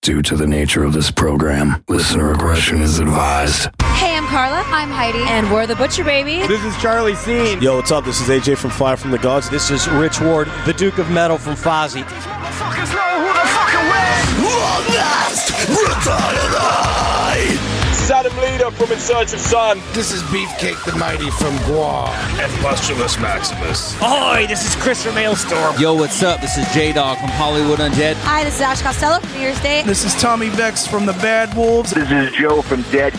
Due to the nature of this program, listener aggression is advised. Hey, I'm Carla. I'm Heidi. And we're the Butcher Baby. This is Charlie Scene. Yo, what's up? This is AJ from Fire from the Gods. This is Rich Ward, the Duke of Metal from Fozzy. Saddam Leader from In Search of Sun. This is Beefcake the Mighty from Guam. And Postulus Maximus. Ahoy, this is Chris from Maelstrom. Yo, what's up? This is J-Dog from Hollywood Undead. Hi, this is Ash Costello from New Year's Day. This is Tommy Vex from the Bad Wolves. This is Joe from Dead.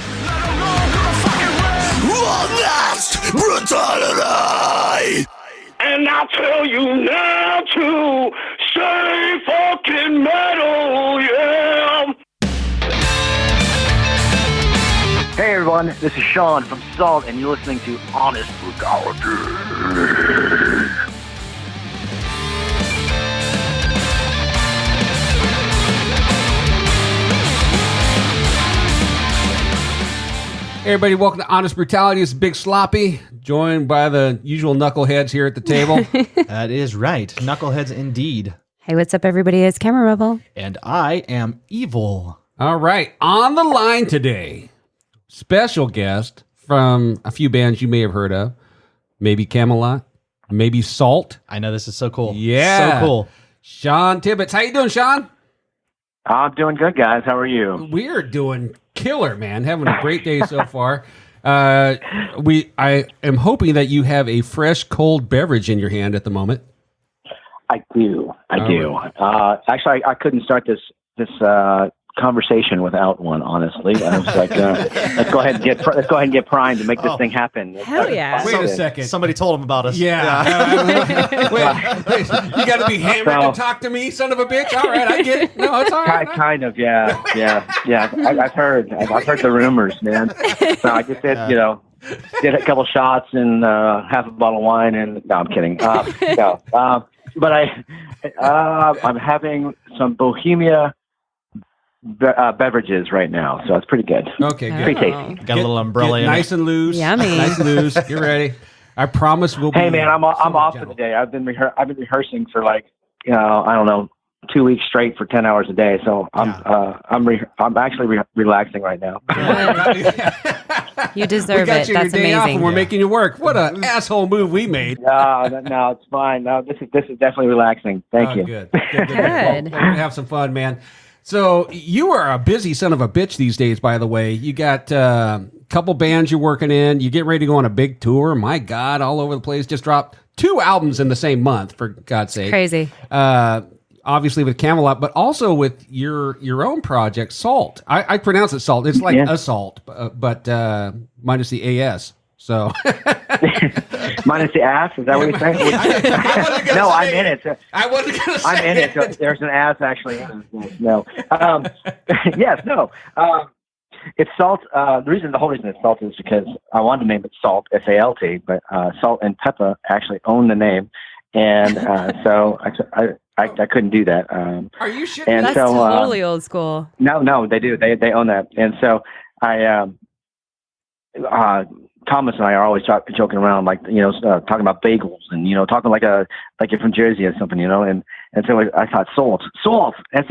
And I'll tell you now to stay fucking metal, yeah. Hey everyone, this is Sean from SAULT, and you're listening to Honest Brutality. Hey everybody, welcome to Honest Brutality. It's Big Sloppy, joined by the usual knuckleheads here at the table. That is right. Knuckleheads indeed. Hey, what's up, everybody? It's Camera Rebel. And I am evil. All right, on the line today, special guest from a few bands you may have heard of. Maybe Kamelot, maybe SAULT. I know, this is so cool. Yeah. So cool. Sean Tibbetts. How you doing, Sean? I'm doing good, guys. How are you? We're doing killer, man. Having a great day so far. I am hoping that you have a fresh, cold beverage in your hand at the moment. I do. Right. Actually, I couldn't start this conversation without one. Honestly, I was like, let's go ahead and get primed to make this thing happen. Hell yeah! Wait a second. Somebody told him about us. Yeah. Wait, you got to be hammered to talk to me, son of a bitch. All right, I get it. No, it's all right. Kind of, yeah. I've heard the rumors, man. So I just did, did a couple shots and half a bottle of wine, and no, I'm kidding. But I'm having some Bohemia beverages right now, so it's pretty good. Okay, good. Pretty tasty. Got a little umbrella in nice and loose. Yummy. Nice and loose. Get ready. I promise we'll be. Hey man, I'm off for the day. I've been rehearsing for I don't know, 2 weeks straight for 10 hours a day. So I'm actually relaxing right now. You deserve it. That's amazing. Off and we're making you work. What an asshole move we made. No, it's fine. No, this is definitely relaxing. Thank you. Good. Well, we'll have some fun, man. So you are a busy son of a bitch these days, by the way. You got a couple bands you're working in. You get ready to go on a big tour. My God, all over the place. Just dropped 2 albums in the same month, for God's sake. Crazy. Obviously with Kamelot, but also with your own project, SAULT. I pronounce it SAULT. It's like assault, but minus the AS. So minus the ass? Is that what you're saying? No, I'm in it. I wasn't going to say I'm in it. So there's an ass actually. No. Yes, no. It's SAULT. The whole reason it's SAULT is because I wanted to name it SAULT, SALT, but SAULT and Peppa actually own the name, and so I couldn't do that. Are you shitting? And That's so, totally old school. No, they do. They own that, and so Thomas and I are always joking around, talking about bagels and, talking like you're from Jersey or something, and so I thought SAULT, SAULT. But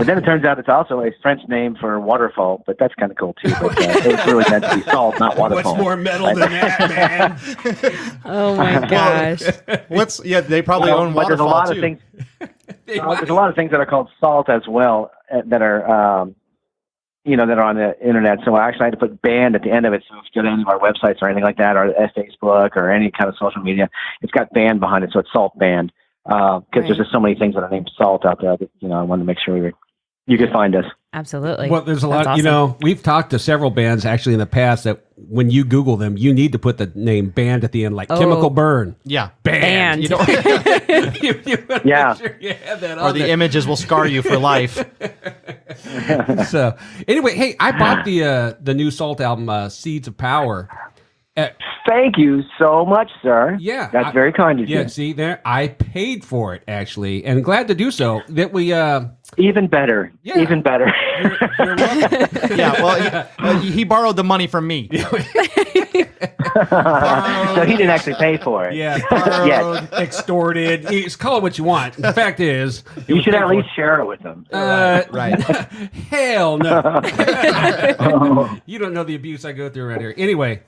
then it turns out it's also a French name for waterfall, but that's kind of cool too. But it's really meant to be salt, not waterfall. What's more metal than that, man? Oh my gosh. They probably own waterfall there's a lot too. of things. There's a lot of things that are called SAULT as well that are. That are on the internet. So I actually had to put band at the end of it. So if you go to any of our websites or anything like that, or Facebook or any kind of social media, it's got band behind it. So it's SAULT Band. Because there's just so many things that are named SAULT out there that, I wanted to make sure you could find us. Absolutely. Well, there's a lot, awesome. We've talked to several bands actually in the past that when you Google them, you need to put the name band at the end, like Chemical Burn. Yeah. Band. You Yeah. Sure you have that or the images will scar you for life. So anyway, hey, I bought the new SAULT album, Seeds of Power. Thank you so much, sir. Yeah. That's very kind of you. Yeah, see there, I paid for it actually, and glad to do so. That we even better. Yeah. Even better. You're welcome. Yeah, well, he borrowed the money from me. So he didn't actually pay for it. Yeah, borrowed, extorted. Call it what you want. The fact is, you should at least share it with them. Right. Hell no. You don't know the abuse I go through around here. Anyway,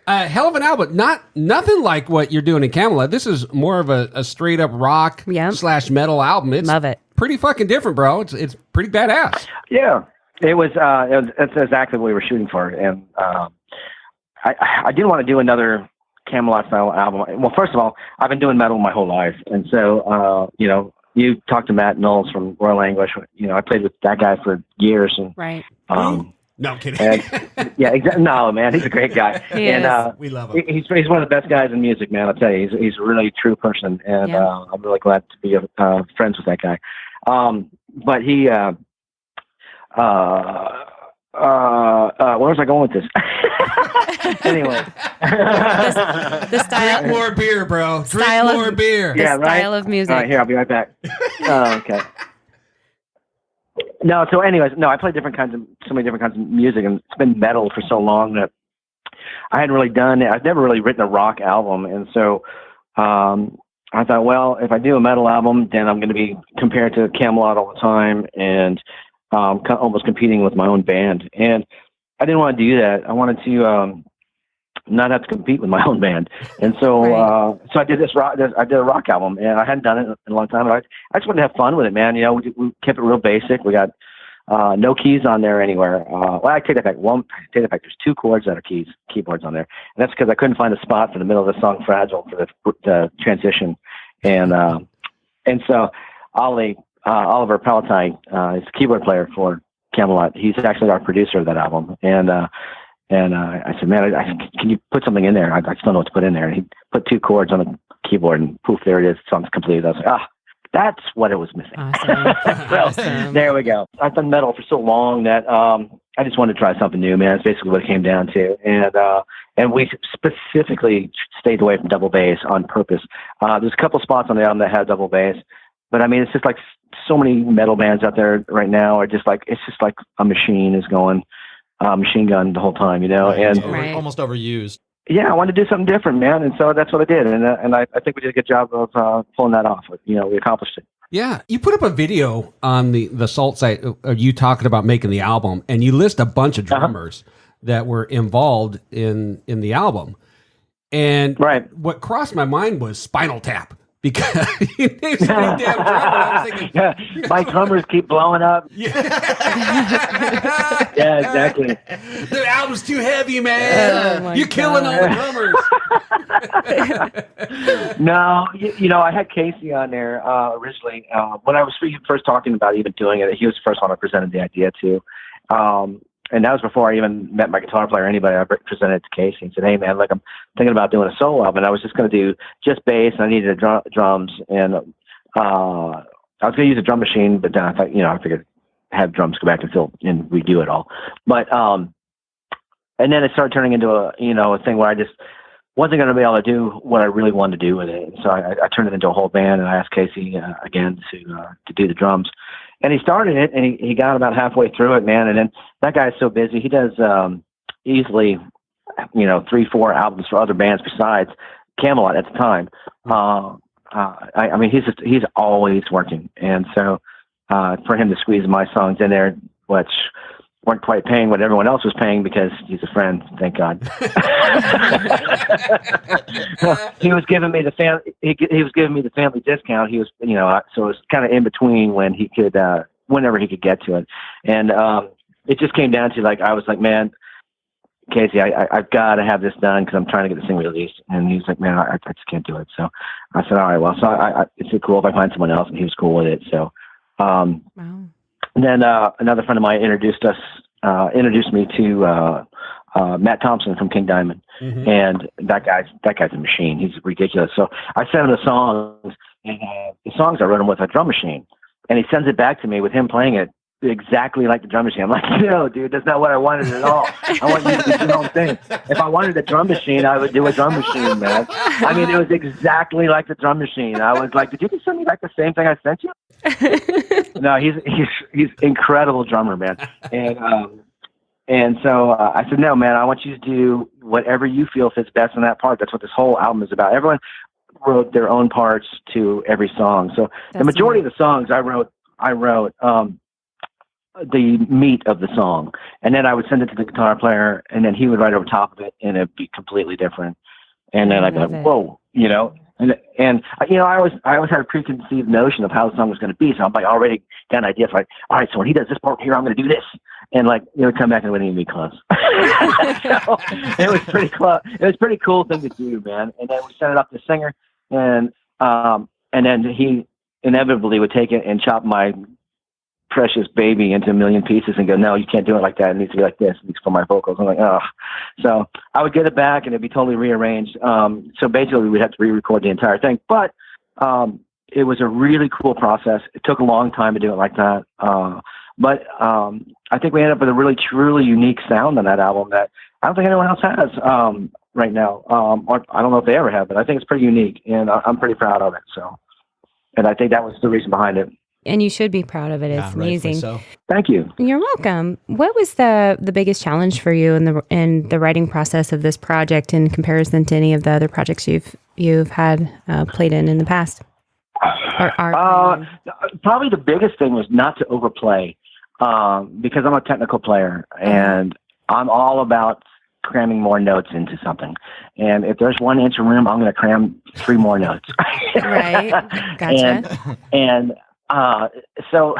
hell of an album. Nothing like what you're doing in Kamelot. This is more of a straight up rock / metal album. It's Love it. Pretty fucking different, bro. It's pretty badass. Yeah, it was. That's exactly what we were shooting for, and I didn't want to do another Kamelot style album. Well, first of all, I've been doing metal my whole life, and so you talked to Matt Knowles from Royal Anguish. I played with that guy for years, and right. No, I'm kidding. No, man, he's a great guy. We love him. He's one of the best guys in music, man. I'll tell you, he's a really true person, and I'm really glad to be friends with that guy. But he, where was I going with this? Anyway, the style. Drink more beer, bro. Drink more of, beer. The style of music. All right, here, I'll be right back. Okay. No, so anyways, I play so many different kinds of music, and it's been metal for so long that I hadn't really done it. I've never really written a rock album, and so I thought, well, if I do a metal album, then I'm going to be compared to Kamelot all the time, and almost competing with my own band. And I didn't want to do that. I wanted to not have to compete with my own band. And so so I did I did a rock album, and I hadn't done it in a long time. I just wanted to have fun with it, man. We kept it real basic. We got no keys on there anywhere. Well, I take that back. There's 2 chords that are keyboards on there, and that's because I couldn't find a spot for the middle of the song "Fragile" for the transition. And so Oliver Palatine is the keyboard player for Kamelot. He's actually our producer of that album. And I said, man, can you put something in there? I just don't know what to put in there. And he put 2 chords on the keyboard, and poof, there it is. The song's completed. I was like, that's what it was missing. Awesome. There we go. I've done metal for so long that I just wanted to try something new, man. That's basically what it came down to. And we specifically stayed away from double bass on purpose. There's a couple spots on the album that had double bass, but I mean, it's just like so many metal bands out there right now are just like, it's just like a machine is going machine gun the whole time, and almost overused. Yeah, I wanted to do something different, man, and so that's what I did, and I think we did a good job of pulling that off. We accomplished it. Yeah, you put up a video on the SAULT site of you talking about making the album, and you list a bunch of drummers that were involved in the album. And what crossed my mind was Spinal Tap, because you named so many damn drummers. I was thinking, my drummers keep blowing up. Yeah, exactly. The album's too heavy, man. You're killing all the drummers. No, I had Casey on there originally. When I was first talking about even doing it, he was the first one I presented the idea to. And that was before I even met my guitar player or anybody. I presented it to Casey and said, hey, man, look, I'm thinking about doing a solo album. And I was just going to do just bass, and I needed drums. And I was going to use a drum machine, but then I thought, I figured have drums go back and redo it all. But and then it started turning into a thing where I just wasn't going to be able to do what I really wanted to do with it. So I turned it into a whole band, and I asked Casey again to do the drums. And he started it, and he got about halfway through it, man. And then that guy is so busy. He does easily, 3-4 albums for other bands besides Kamelot at the time. I mean, he's always working. And so for him to squeeze my songs in there, which weren't quite paying what everyone else was paying because he's a friend, thank God. He was giving me the family discount. He was, so it was kind of in between when he could, whenever he could get to it. And it just came down to I was like, man, Casey, I've got to have this done because I'm trying to get this thing released. And he's like, man, I just can't do it. So I said, all right, well, so it's cool if I find someone else, and he was cool with it. So, wow. And then another friend of mine introduced me to Matt Thompson from King Diamond, and that guy's a machine. He's ridiculous. So I sent him the songs, and the songs I wrote him with a drum machine, and he sends it back to me with him playing it exactly like the drum machine. I'm like, no, dude, that's not what I wanted at all. I want you to do your own thing. If I wanted a drum machine, I would do a drum machine, man. I mean, it was exactly like the drum machine. I was like, did you just send me back the same thing I sent you? No, he's incredible drummer, man. And so I said, no, man, I want you to do whatever you feel fits best in that part. That's what this whole album is about. Everyone wrote their own parts to every song. So the majority of the songs I wrote the meat of the song, and then I would send it to the guitar player, and then he would write over top of it, and it'd be completely different. And then I'd be like, whoa, you know. And you know, I always had a preconceived notion of how the song was going to be, so I'm like already got an idea. It's like, all right, so when he does this part here, I'm going to do this, and like it would come back and it wouldn't even be close. So it was pretty close. It was a pretty cool thing to do, man. And then we sent it up to the singer, and then he inevitably would take it and chop my precious baby into a million pieces and go, no, you can't do it like that. It needs to be like this. It needs for my vocals. I'm like, oh. So I would get it back and it'd be totally rearranged. So basically we'd have to re-record the entire thing. But it was a really cool process. It took a long time to do it like that. But I think we ended up with a really, truly unique sound on that album that I don't think anyone else has right now. Or I don't know if they ever have, but I think it's pretty unique, and I'm pretty proud of it. So, and I think that was the reason behind it. And you should be proud of it. It's amazing. So. Thank you. You're welcome. What was the biggest challenge for you in the writing process of this project in comparison to any of the other projects you've had played in the past? Probably the biggest thing was not to overplay, because I'm a technical player and I'm all about cramming more notes into something. And if there's 1 inch of room, I'm going to cram 3 more notes. Right. Gotcha. And so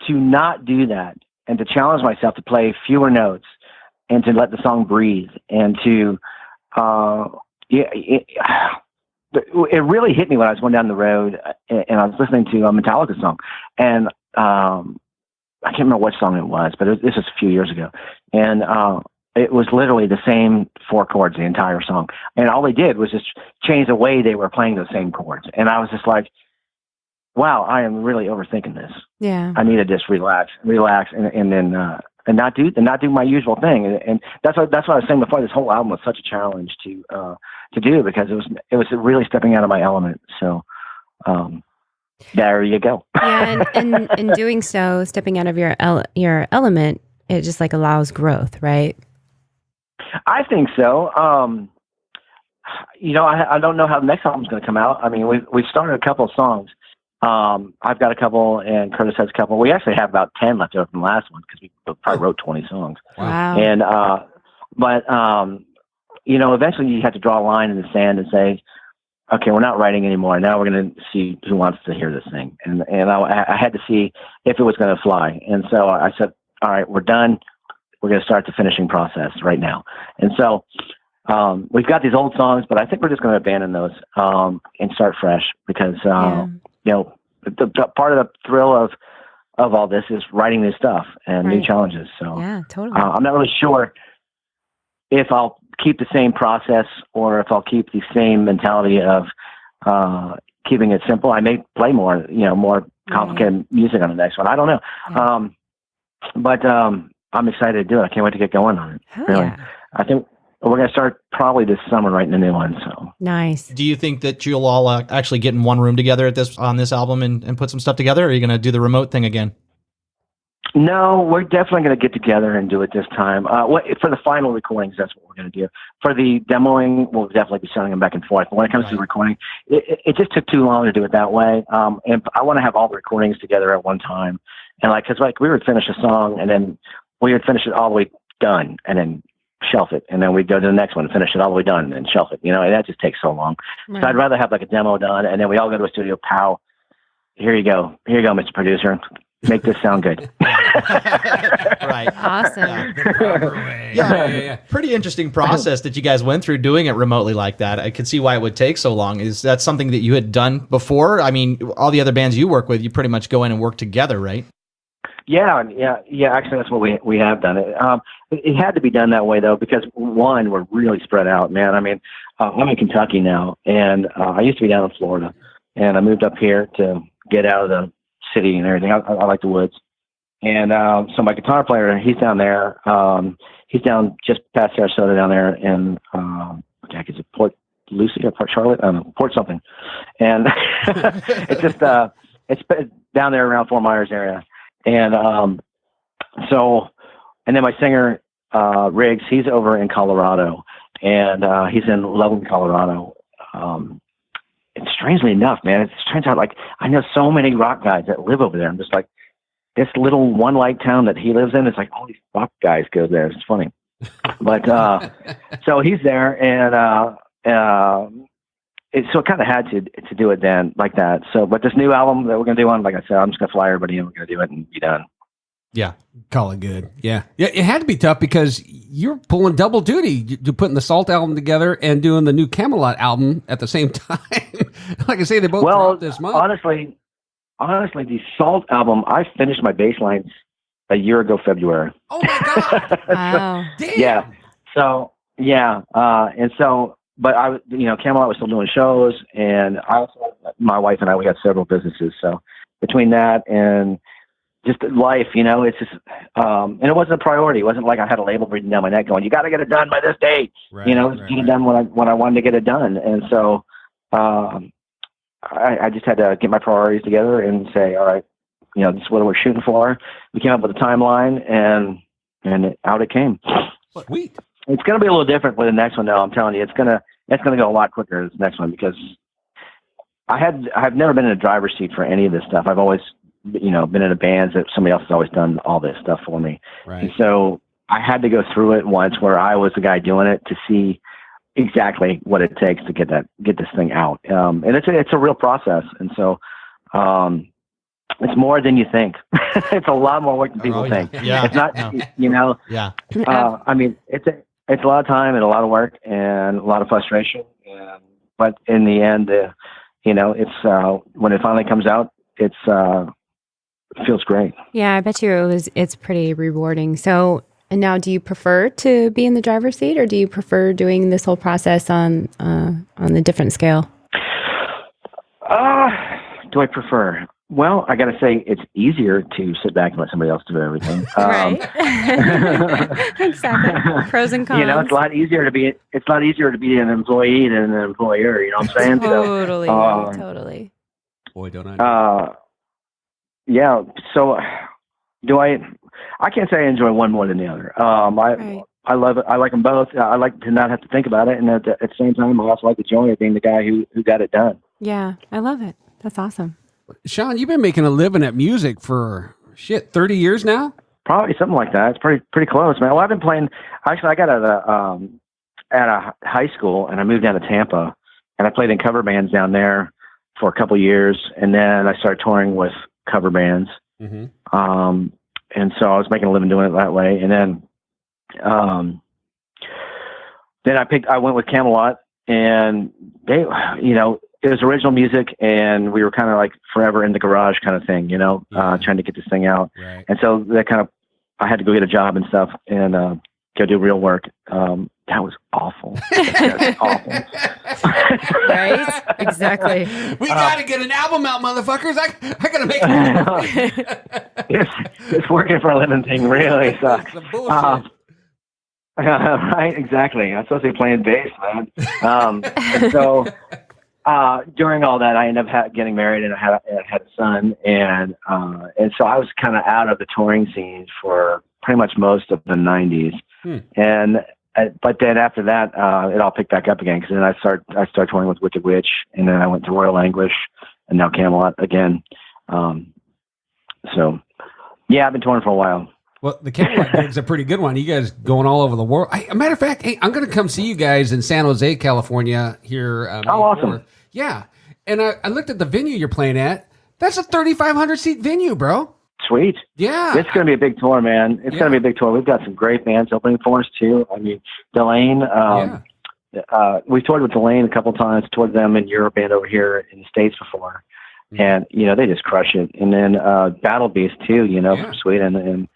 to not do that and to challenge myself to play fewer notes and to let the song breathe and to, it really hit me when I was going down the road and I was listening to a Metallica song, and I can't remember what song it was, but this was a few years ago. And it was literally the same 4 chords the entire song. And all they did was just change the way they were playing those same chords. And I was just like, wow, I am really overthinking this. Yeah. I need to just relax and then not do my usual thing. And that's what I was saying before. This whole album was such a challenge to do, because it was really stepping out of my element. So there you go. Yeah, and in doing so, stepping out of your element, it just like allows growth, right? I think so. You know, I don't know how the next album's going to come out. I mean, we've started a couple of songs. I've got a couple, and Curtis has a couple. We actually have about 10 left over from the last one, because we probably wrote 20 songs. Wow. And but you know, eventually you have to draw a line in the sand and say, okay, we're not writing anymore. Now we're going to see who wants to hear this thing. And I had to see if it was going to fly. And so I said, all right, we're done. We're going to start the finishing process right now. And so we've got these old songs, but I think we're just going to abandon those and start fresh, because you know, the part of the thrill of all this is writing new stuff and new challenges. So yeah, totally. I'm not really sure if I'll keep the same process or if I'll keep the same mentality of keeping it simple. I may play more complicated music on the next one. I don't know. Yeah. But I'm excited to do it. I can't wait to get going on it. Hell really. Yeah. I think we're going to start probably this summer writing a new one. So nice. Do you think that you'll all actually get in one room together on this album and put some stuff together? Or are you going to do the remote thing again? No, we're definitely going to get together and do it this time. For the final recordings, that's what we're going to do. For the demoing, we'll definitely be sending them back and forth. But when it comes to the recording, it just took too long to do it that way. And I want to have all the recordings together at one time. And because we would finish a song and then we would finish it all the way done and then shelf it. And then we'd go to the next one and finish it all the way done and shelf it. You know, and that just takes so long. Right. So I'd rather have like a demo done and then we all go to a studio, pow, here you go, Mr. Producer. Make this sound good. Right. Awesome. Yeah. Pretty interesting process that you guys went through doing it remotely like that. I could see why it would take so long. Is that something that you had done before? I mean, all the other bands you work with, you pretty much go in and work together, right? Yeah. Actually, that's what we have done. It had to be done that way though, because one, we're really spread out, man. I mean, I'm in Kentucky now, and I used to be down in Florida, and I moved up here to get out of the city and everything. I like the woods. And so my guitar player, he's down there. He's down just past Sarasota down there in, is it Port Lucie or Port Charlotte? I don't know, Port something. And it's just, it's down there around Fort Myers area. And and then my singer Riggs, he's over in Colorado, and he's in Loveland, Colorado. And strangely enough, man, it turns out like I know so many rock guys that live over there. I'm just like, this little one light town that he lives in, it's like all these rock guys go there. It's funny. But so he's there, and so it kind of had to do it then like that. So, but this new album that we're gonna do on, like I said, I'm just gonna fly everybody in. We're gonna do it and be done. Yeah, call it good. Yeah, it had to be tough because you're pulling double duty. You're putting the SAULT album together and doing the new Kamelot album at the same time. Like I say, they both dropped this month. Honestly, the SAULT album, I finished my bass lines a year ago, February. Oh my God! Wow. Damn. Yeah. So yeah, and so, but Kamelot was still doing shows, and I also, my wife and I, we had several businesses. So between that and just life, it's just, and it wasn't a priority. It wasn't like I had a label breathing down my neck going, you got to get it done by this date. Right, get it done when I wanted to get it done. And so, I just had to get my priorities together and say, all right, this is what we're shooting for. We came up with a timeline, and out it came. Sweet. It's going to be a little different with the next one, though. I'm telling you, it's going to go a lot quicker this next one, because I've never been in a driver's seat for any of this stuff. I've always, been in a band that somebody else has always done all this stuff for me. Right. And so I had to go through it once where I was the guy doing it to see exactly what it takes to get this thing out. And it's a real process. And so, it's more than you think. It's a lot more work than people think. Yeah. It's not, Yeah. I mean, it's a lot of time and a lot of work and a lot of frustration. But in the end, it's, when it finally comes out, it feels great. Yeah, I bet you it's pretty rewarding. So, and now, do you prefer to be in the driver's seat, or do you prefer doing this whole process on a different scale? Do I prefer? Well, I got to say, it's easier to sit back and let somebody else do everything. Right. Exactly. Pros and cons. It's a lot easier to be an employee than an employer. You know what I'm saying? Totally. Totally. Boy, don't I know. Yeah. So, I can't say I enjoy one more than the other. Right. I love it. I like them both. I like to not have to think about it, and at the same time, I also like the joy of being the guy who got it done. Yeah, I love it. That's awesome. Sean, you've been making a living at music for 30 years now? Probably something like that. It's pretty close, man. Well, I've been playing. Actually, I got out of high school, and I moved down to Tampa, and I played in cover bands down there for a couple of years, and then I started touring with cover bands. Mm-hmm. And so I was making a living doing it that way, and then I went with Kamelot, and they, it was original music, and we were kind of like forever in the garage kind of thing, trying to get this thing out. Right. And so I had to go get a job and stuff and go do real work. That was awful. That was awful. Right? Exactly. We got to get an album out, motherfuckers. I got to make it. This working for a living thing really sucks. It's bullshit. Right, exactly. I'm supposed to be playing bass, man. And so during all that, I ended up getting married, and I had a son, and so I was kind of out of the touring scene for pretty much most of the 90s. But then after that, it all picked back up again, because then I started touring with Wicked Witch, and then I went to Royal Anguish, and now Kamelot again. So yeah, I've been touring for a while. Well, the Kamelot gig's a pretty good one. You guys going all over the world. A matter of fact, hey, I'm going to come see you guys in San Jose, California here. Awesome. Yeah. And I looked at the venue you're playing at. That's a 3,500 seat venue, bro. Sweet. Yeah. It's going to be a big tour, man. It's going to be a big tour. We've got some great bands opening for us, too. I mean, Delane. We toured with Delane a couple times, toured them in Europe and over here in the States before. And, they just crush it. And then Battle Beast, too, from Sweden. And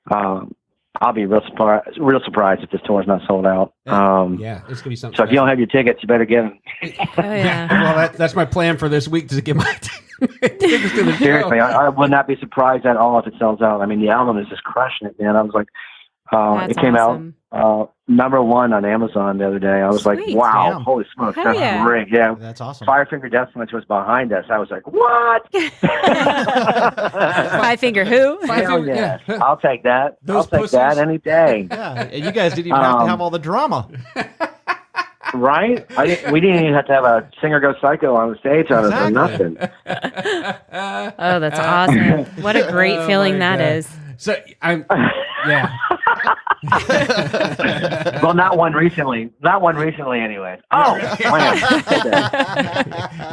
I'll be real surprised if this tour is not sold out. It's going to be something. So if you don't have your tickets, you better get them. Well, that's my plan for this week, to get my tickets to the show. Seriously, I would not be surprised at all if it sells out. I mean, the album is just crushing it, man. I was like, It came out number 1 on Amazon the other day. I was like, wow, Damn. holy smokes, Hell that's yeah. great. Yeah, That's awesome. Firefinger Death Punch was behind us. I was like, what? Five Finger who? Hell yes. I'll take that. Those I'll take pussies. that any day. Yeah, and you guys didn't even have to have all the drama. Right? We didn't even have to have a singer go psycho on the stage on us or nothing. Oh, that's awesome. What a great feeling that is. So yeah. Well, not one recently. Not one recently, anyway. Oh, man.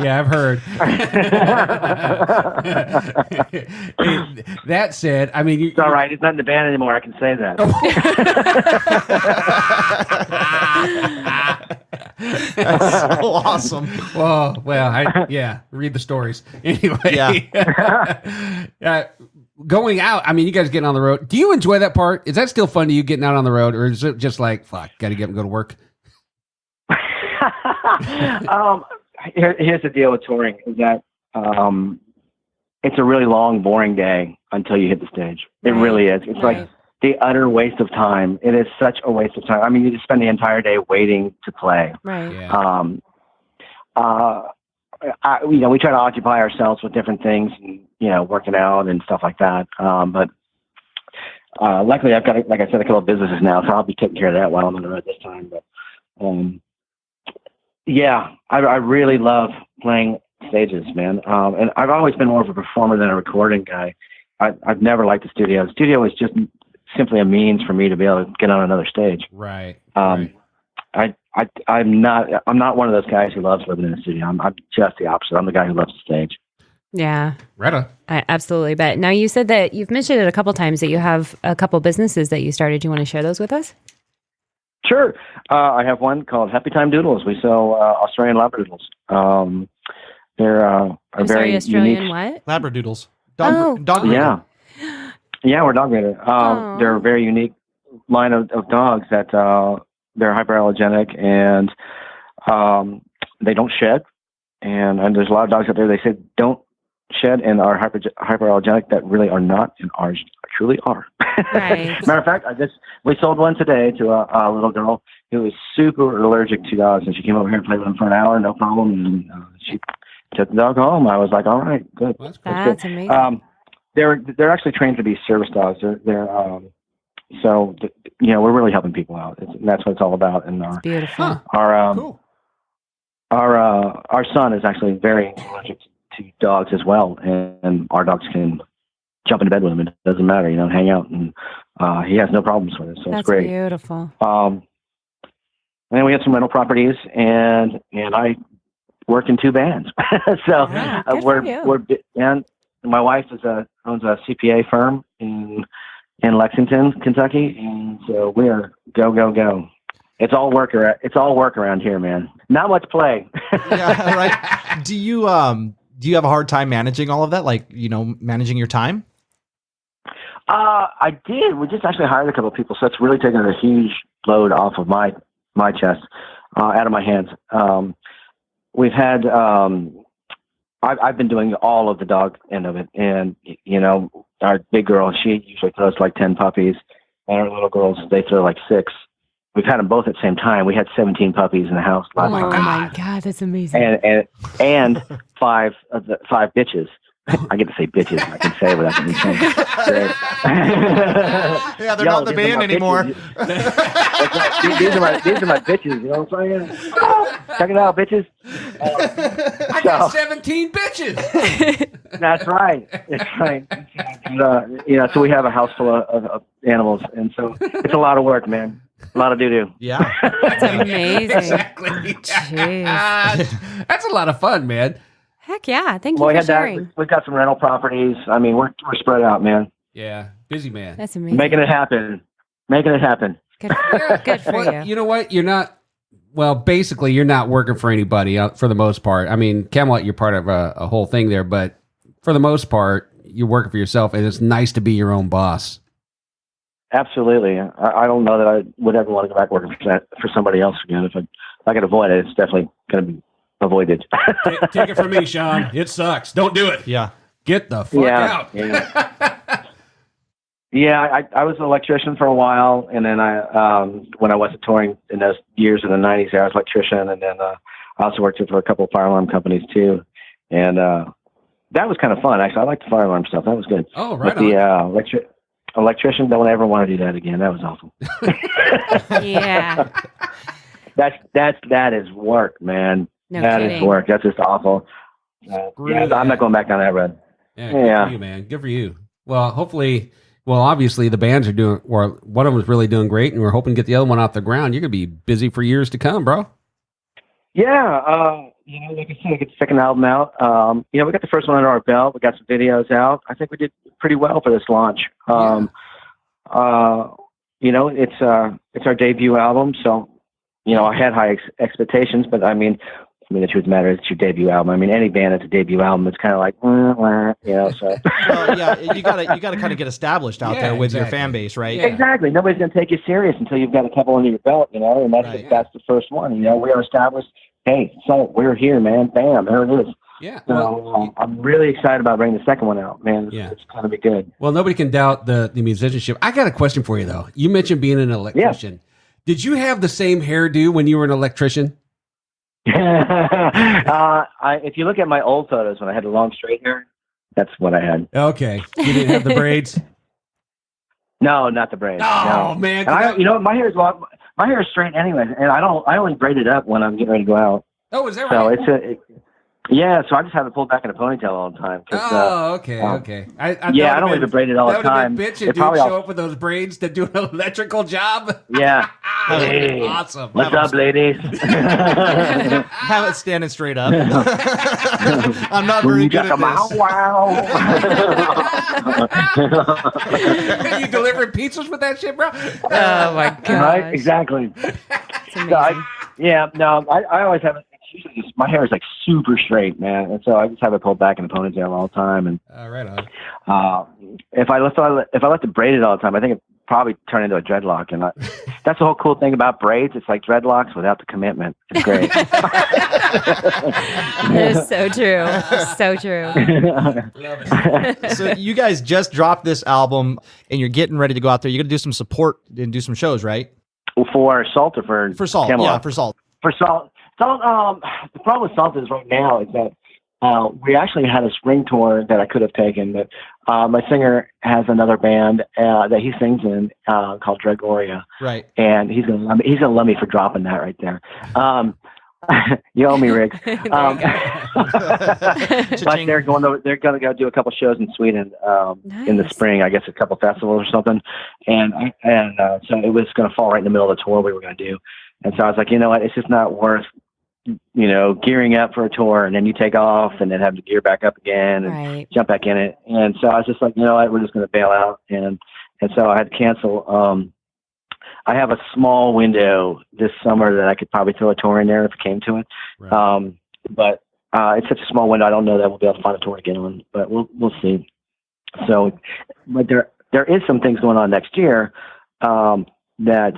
Yeah, I've heard. That said, I mean, it's all right. He's not in the band anymore. I can say that. That's so awesome. Well, read the stories anyway. Yeah. Going out, I mean, you guys getting on the road. Do you enjoy that part? Is that still fun to you getting out on the road, or is it just like, fuck, got to get up and go to work? Here's the deal with touring is that it's a really long, boring day until you hit the stage. It really is. It's like the utter waste of time. It is such a waste of time. I mean, you just spend the entire day waiting to play. Right. Yeah. We try to occupy ourselves with different things, and, working out and stuff like that. But luckily, I've got, like I said, a couple of businesses now, so I'll be taking care of that while I'm on the road this time. But I really love playing stages, man. And I've always been more of a performer than a recording guy. I've never liked the studio. The studio is just simply a means for me to be able to get on another stage. Right. I'm not one of those guys who loves living in the studio. I'm just the opposite. I'm the guy who loves the stage. Yeah. Retta. I absolutely bet. Now, you said that you've mentioned it a couple times that you have a couple businesses that you started. Do you want to share those with us? Sure. I have one called Happy Time Doodles. We sell Australian Labradoodles. They're a very Australian unique... what? Labradoodles. Dog breeder. Yeah, we're dog breeder. They're a very unique line of dogs that they're hyperallergenic and they don't shed. And there's a lot of dogs out there, they say don't shed and are hyperallergenic that really are not, and ours truly are. Right. Matter of fact, we sold one today to a little girl who was super allergic to dogs, and she came over here and played with them for an hour, no problem, and she took the dog home. I was like, all right, good. That's amazing. They're actually trained to be service dogs. We're really helping people out. And that's what it's all about. And beautiful. Our son is actually very allergic to dogs as well, and our dogs can jump into bed with him. It doesn't matter, hang out, and he has no problems with it. So it's great. That's beautiful. And then we have some rental properties, and I work in 2 bands. So and my wife owns a CPA firm in Lexington, Kentucky, and so we are go. It's all work around here, man. Not much play. Yeah, right. Do you have a hard time managing all of that? Like, managing your time? I did. We just actually hired a couple of people, so it's really taken a huge load off of my chest, out of my hands. We've had, I've been doing all of the dog end of it, and our big girl, she usually throws like 10 puppies, and our little girls, they throw like 6. We've had them both at the same time. We had 17 puppies in the house last night. Oh my God, that's amazing. And 5 bitches. I get to say bitches. I can say it without getting changed. Yeah, they're not in the band anymore. These are my bitches. You know what I'm saying? Check it out, bitches. I got 17 bitches. That's right. That's right. So we have a house full of animals, and so it's a lot of work, man. A lot of doo-doo. Yeah. That's amazing. Exactly. Jeez. That's a lot of fun, man. Heck yeah. Thank you for sharing. We've got some rental properties. I mean, we're spread out, man. Yeah. Busy man. That's amazing. Making it happen. Good for you. You know what? Basically, you're not working for anybody for the most part. I mean, Kamelot, you're part of a whole thing there, but for the most part, you're working for yourself, and it's nice to be your own boss. Absolutely. I don't know that I would ever want to go back working for somebody else again. If I could avoid it, it's definitely going to be avoided. Take it from me, Sean. It sucks. Don't do it. Yeah. Get the fuck out. Yeah. Yeah, I was an electrician for a while, and then when I wasn't touring in those years in the '90s, I was an electrician, and then I also worked for a couple of fire alarm companies too, and that was kind of fun. Actually, I liked the fire alarm stuff. That was good. Oh, right. But the electrician, don't ever want to do that again. That was awful. Yeah. That is work, man. No that kidding. is work. That's just awful. I'm not going back down that road. Yeah, good for you, man. Good for you. Well, hopefully, obviously the bands are doing, or one of them is really doing great, and we're hoping to get the other one off the ground. You're going to be busy for years to come, bro. Yeah, like I said, I get the second album out. We got the first one under our belt. We got some videos out. I think we did pretty well for this launch. It's our debut album, so I had high expectations, but I mean, the truth of the matter is it's your debut album. I mean, any band that's a debut album, it's kind of like, so. Well, yeah, you gotta kind of get established out there with your fan base, right? Yeah. Exactly. Nobody's gonna take you serious until you've got a couple under your belt, and that's the first one. We are established. Hey, so we're here, man. Bam, there it is. Yeah. So I'm really excited about bringing the second one out, man. It's gonna be good. Well, nobody can doubt the musicianship. I got a question for you though. You mentioned being an electrician. Yeah. Did you have the same hairdo when you were an electrician? If you look at my old photos when I had the long straight hair, that's what I had. Okay. You didn't have the braids? No, not the braids. Oh, no. man. And my hair is long. My hair is straight anyway, and I only braid it up when I'm getting ready to go out. Oh, is that so right? So I just have it pulled back in a ponytail all the time. Okay. I don't leave it braided all the time. That would have been bitching, dude. Show up with those braids to do an electrical job. Yeah. Hey, awesome. What's up, ladies? Have it standing straight up. I'm not very good at this. Wow. You delivering pizzas with that shit, bro? Oh my god! Right? Exactly. I always have it. My hair is like super straight, man, and so I just have it pulled back in a ponytail all the time. And right on. If I left it braided all the time, I think it probably turn into a dreadlock. And that's the whole cool thing about braids. It's like dreadlocks without the commitment. It's great. That is so true. So true. Love it. So you guys just dropped this album, and you're getting ready to go out there. You're going to do some support and do some shows, right? For SAULT or for SAULT? Kamelot? Yeah, for SAULT. For SAULT. The problem with SAULT is right now is that we actually had a spring tour that I could have taken, but my singer has another band that he sings in called Dregoria. Right. And he's gonna love me for dropping that right there. You owe me, Riggs. But they're gonna go do a couple shows in Sweden in the spring. I guess a couple festivals or something. And so it was gonna fall right in the middle of the tour we were gonna do. And so I was like, you know what? It's just not worth, gearing up for a tour and then you take off and then have to gear back up again and jump back in it. And so I was just like, you know what? We're just going to bail out. And so I had to cancel. I have a small window this summer that I could probably throw a tour in there if it came to it. Right. But it's such a small window. I don't know that we'll be able to find a tour to get on, but we'll see. So, but there is some things going on next year that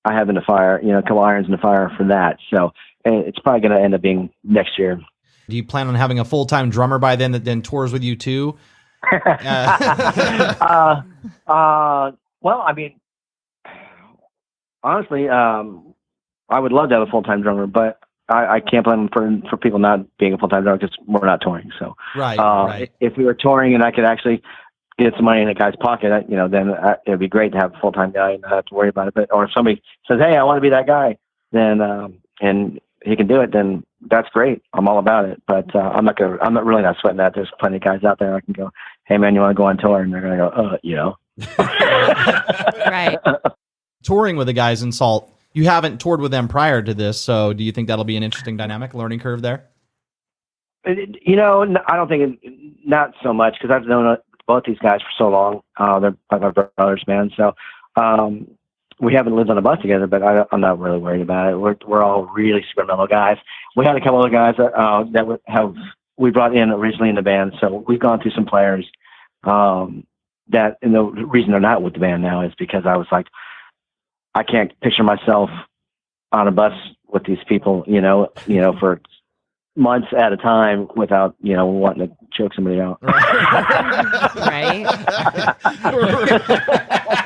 I have in the fire, a couple irons in the fire for that. So it's probably going to end up being next year. Do you plan on having a full-time drummer by then that then tours with you too? Well, I mean, honestly, I would love to have a full-time drummer, but I can't plan for people not being a full-time drummer because we're not touring. So right. If we were touring and I could actually get some money in a guy's pocket, then it'd be great to have a full-time guy and not have to worry about it. But or if somebody says, "Hey, I want to be that guy," then and he can do it, then that's great. I'm all about it. But I'm not really not sweating that. There's plenty of guys out there I can go, "Hey, man, you want to go on tour?" And they're gonna go, Right. Touring with the guys in SAULT, you haven't toured with them prior to this, so do you think that'll be an interesting dynamic, learning curve there? I don't think not so much because I've known both these guys for so long. They're my brothers, man. So we haven't lived on a bus together, but I'm not really worried about it. We're all really super mellow guys. We had a couple of guys that we brought in originally in the band. So we've gone through some players that, and the reason they're not with the band now is because I was like, I can't picture myself on a bus with these people, for months at a time without, wanting to choke somebody out. Right.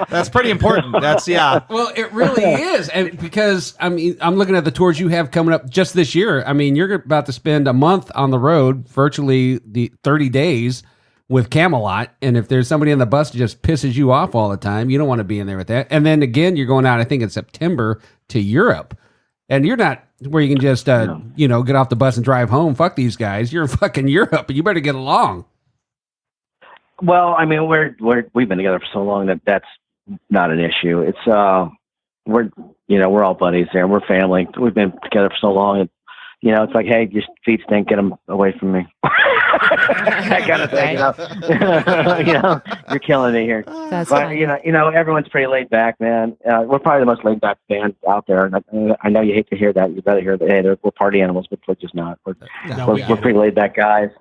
That's pretty important. That's Well, it really is, and because I'm looking at the tours you have coming up just this year. I mean, you're about to spend a month on the road, virtually the 30 days with Kamelot, and if there's somebody on the bus that just pisses you off all the time, you don't want to be in there with that. And then again, you're going out, I think in September, to Europe, and you're not where you can just get off the bus and drive home. Fuck these guys. You're in fucking Europe, and you better get along. Well, I mean, we've been together for so long that that's not an issue. It's we're all buddies there. We're family. We've been together for so long, and it's like, hey, your feet stink. Get them away from me. That kind of thing. You're killing me here. That's but funny. Everyone's pretty laid back, man. We're probably the most laid back band out there. And I know you hate to hear that. You'd rather hear that, hey, we're party animals, but we're just not. We're pretty laid back guys.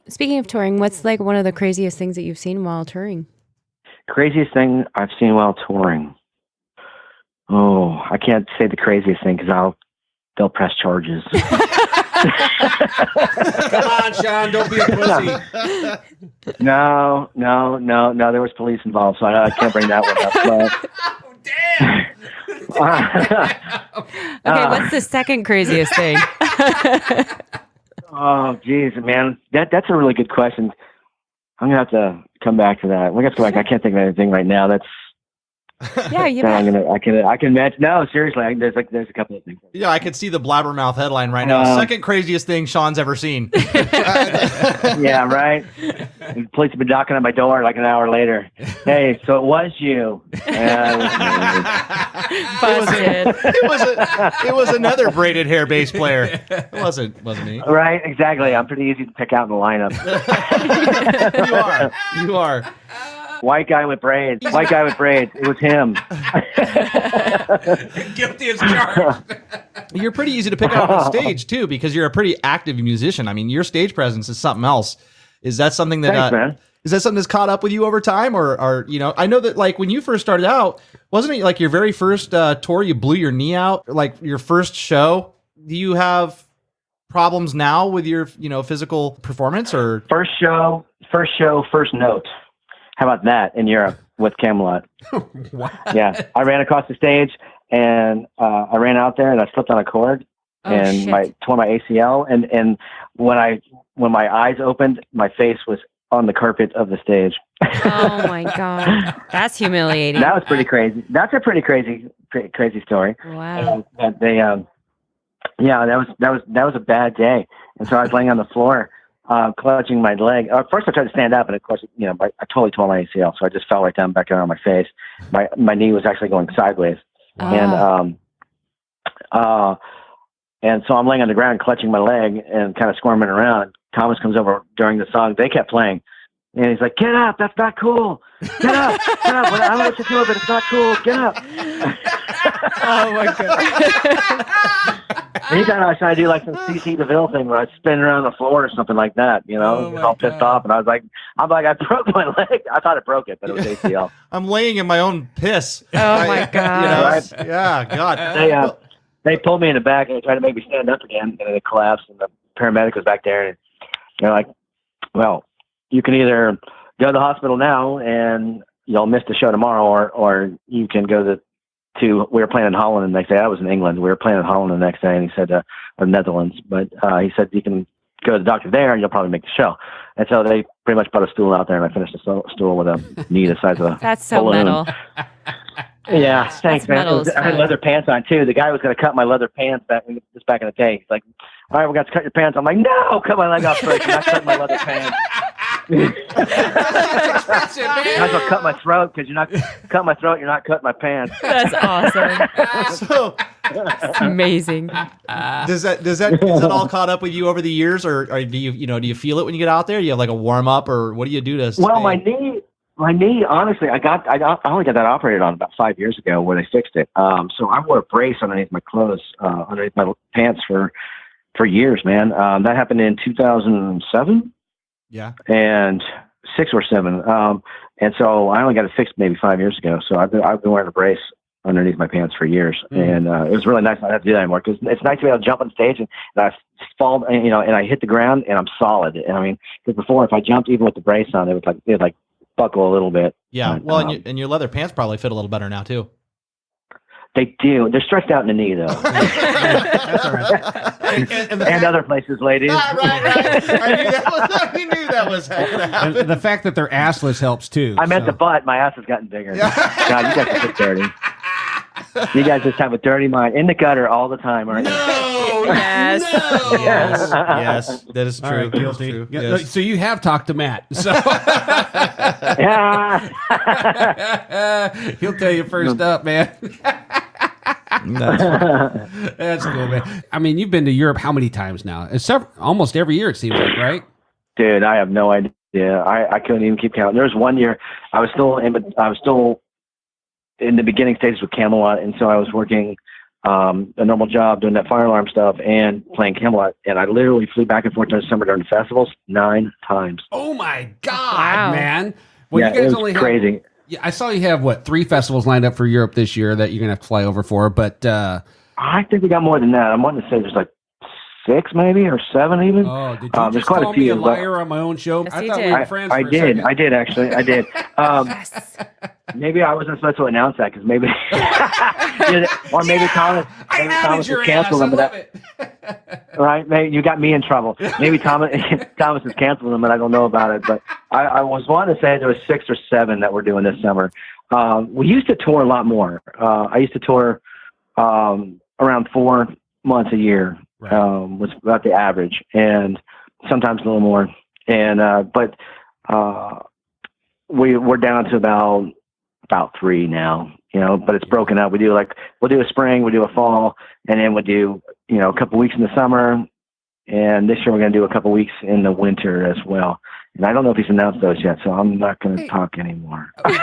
Speaking of touring, what's like one of the craziest things that you've seen while touring? Craziest thing I've seen while touring. Oh, I can't say the craziest thing because they'll press charges. Come on, Sean, don't be a pussy. No. There was police involved, so I can't bring that one up. But, okay, what's the second craziest thing? Oh, geez, man, that's a really good question. I'm gonna have to come back to that. We have to go back. I can't think of anything right now. That's yeah, you. I can match. No, seriously, there's a couple of things. Yeah, I could see the blabbermouth headline right now. Second craziest thing Sean's ever seen. Yeah, right. The police have been knocking on my door like an hour later. Hey, so it was you. It was another braided hair bass player. It wasn't me. Right, exactly. I'm pretty easy to pick out in the lineup. You are. White guy with braids. It was him. Guilty as charged. You're pretty easy to pick out on stage too, because you're a pretty active musician. I mean, your stage presence is something else. Is that something that Thanks, man. Is that something that's caught up with you over time, or I know that like when you first started out, wasn't it like your very first tour, you blew your knee out, like your first show? Do you have problems now with your physical performance, or first show, first note? How about that in Europe with Kamelot? What? Yeah, I ran across the stage and I ran out there and I slipped on a cord and tore my ACL. And when my eyes opened, my face was on the carpet of the stage. Oh my God, that's humiliating. That was pretty crazy. That's a pretty crazy story. Wow. That was a bad day. And so I was laying on the floor. Clutching my leg. First, I tried to stand up, and of course, I totally tore my ACL, so I just fell right down back down on my face. My knee was actually going sideways, and so I'm laying on the ground, clutching my leg, and kind of squirming around. Thomas comes over during the song. They kept playing, and he's like, "Get up! That's not cool. Get up! Get up! I don't know what you're doing, but it's not cool. Get up!" Oh my God. Anytime I was trying to do like some CC DeVille thing where I was spinning around the floor or something like that, all pissed off, and I broke my leg. I thought it broke it, but it was ACL. I'm laying in my own piss. Oh my God. Right? Yeah, God. They pulled me in the back and they tried to make me stand up again, and then it collapsed, and the paramedic was back there, and they're like, "Well, you can either go to the hospital now and you'll miss the show tomorrow, or you can go we were playing in Holland the next day. I was in England. We were playing in Holland the next day, and he said, or Netherlands, but he said, you can go to the doctor there and you'll probably make the show. And so they pretty much brought a stool out there, and I finished the stool with a knee the size of a That's so balloon. metal. Yeah, thanks, man. I had leather pants on too. The guy was going to cut my leather pants back in the day. He's like, "All right, we got to cut your pants." I'm like, "No, cut my leg off first. You're not cutting my leather pants." That's expensive, man. You might as well cut my throat, because you're not cutting my throat. You're not cutting my pants. That's awesome. So It's amazing. Does that all caught up with you over the years, or do you feel it when you get out there? Do you have like a warm up, or what do you do to stay? Well, my knee, honestly, I only got that operated on about 5 years ago where they fixed it. So I wore a brace underneath my clothes, underneath my pants for years, man. That happened in 2007. Yeah. And 6 or 7. And so I only got it fixed maybe 5 years ago. So I've been wearing a brace underneath my pants for years, and it was really nice not to have to do that anymore, because it's nice to be able to jump on stage and I fall, and I hit the ground and I'm solid. And I mean, because before, if I jumped even with the brace on, it would like buckle a little bit. Yeah, but, well, and your leather pants probably fit a little better now too. They do. They're stretched out in the knee, though. That's all right. And other places, ladies. Right. I knew that was happening. And the fact that they're assless helps too. I meant the butt. My ass has gotten bigger. God, you guys are just dirty. You guys just have a dirty mind. In the gutter all the time, aren't you? Yes. Yes, that is true. All right, guilty. True. Yeah, Yes. So you have talked to Matt. So he'll tell you first up, man. That's cool, man. I mean, you've been to Europe how many times now? It's almost every year, it seems like, right? Dude, I have no idea. I couldn't even keep count. There was one year I was still in the beginning stages with Kamelot, and so I was working a normal job doing that fire alarm stuff and playing Kamelot, and I literally flew back and forth during the summer during the festivals 9 times. Oh my God, man! Well, yeah, you guys it was only crazy. Have, yeah, I saw you have 3 festivals lined up for Europe this year that you're gonna have to fly over for, but I think we got more than that. I'm wanting to say there's like 6 maybe or 7 even. Oh, did you just quite call a few, me a liar on my own show? Yes, I he thought did. we were friends. I for a did. second. I did actually. I did. Yes. Maybe I wasn't supposed to announce that because maybe, or maybe Thomas has canceled them. Right? Maybe you got me in trouble. Maybe Thomas has canceled them, and I don't know about it. But I was wanting to say there was 6 or 7 that we're doing this summer. We used to tour a lot more. I used to tour around 4 months a year. Right. Was about the average, and sometimes a little more. And but we're down to about 3 now, but it's broken up. We'll do a spring, we do a fall, and then we'll do, a couple weeks in the summer. And this year we're going to do a couple weeks in the winter as well. And I don't know if he's announced those yet, so I'm not going to talk anymore. I'm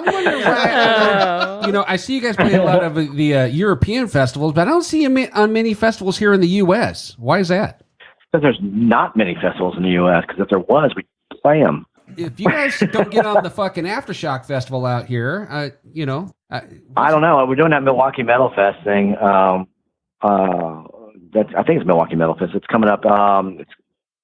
wondering why, I see you guys play a lot of the European festivals, but I don't see you on many festivals here in the U.S. Why is that? Because there's not many festivals in the U.S., because if there was, we'd play them. If you guys don't get on the fucking Aftershock Festival out here, I don't know. We're doing that Milwaukee Metal Fest thing. I think it's Milwaukee Metal Fest. It's coming up.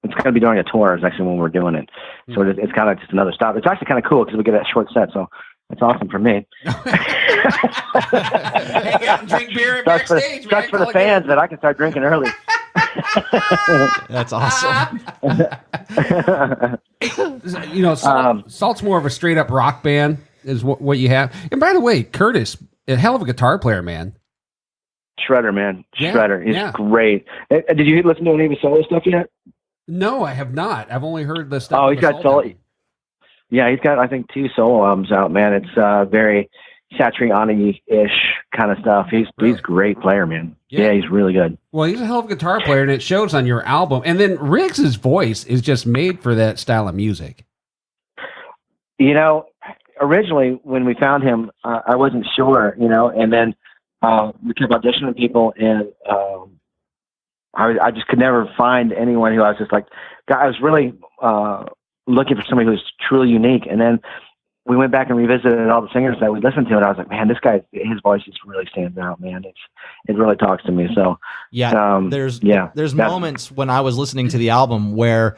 It's going to be during a tour is actually when we're doing it. So it's kind of just another stop. It's actually kind of cool because we get that short set. So it's awesome for me. Hang out and drink beer backstage. Sucks for the fans that I can start drinking early. That's awesome. SAULT's more of a straight up rock band is what you have. And by the way, Curtis, a hell of a guitar player, man. Shredder, man. Yeah, Shredder. He's yeah. great. Did you listen to any of his solo stuff yet? No, I have not. I've only heard the stuff. Oh, he's got solo. Yeah, he's got, I think, 2 solo albums out, man. It's very Satriani-ish kind of stuff. He's a great player, man. Yeah, he's really good. Well, he's a hell of a guitar player, and it shows on your album. And then Riggs's voice is just made for that style of music. Originally when we found him, I wasn't sure, and then we kept auditioning people, and I just could never find anyone who I was just like, I was really looking for somebody who was truly unique. And then we went back and revisited all the singers that we listened to, and I was like, man, this guy, his voice just really stands out, man. It really talks to me. So there's moments when I was listening to the album where,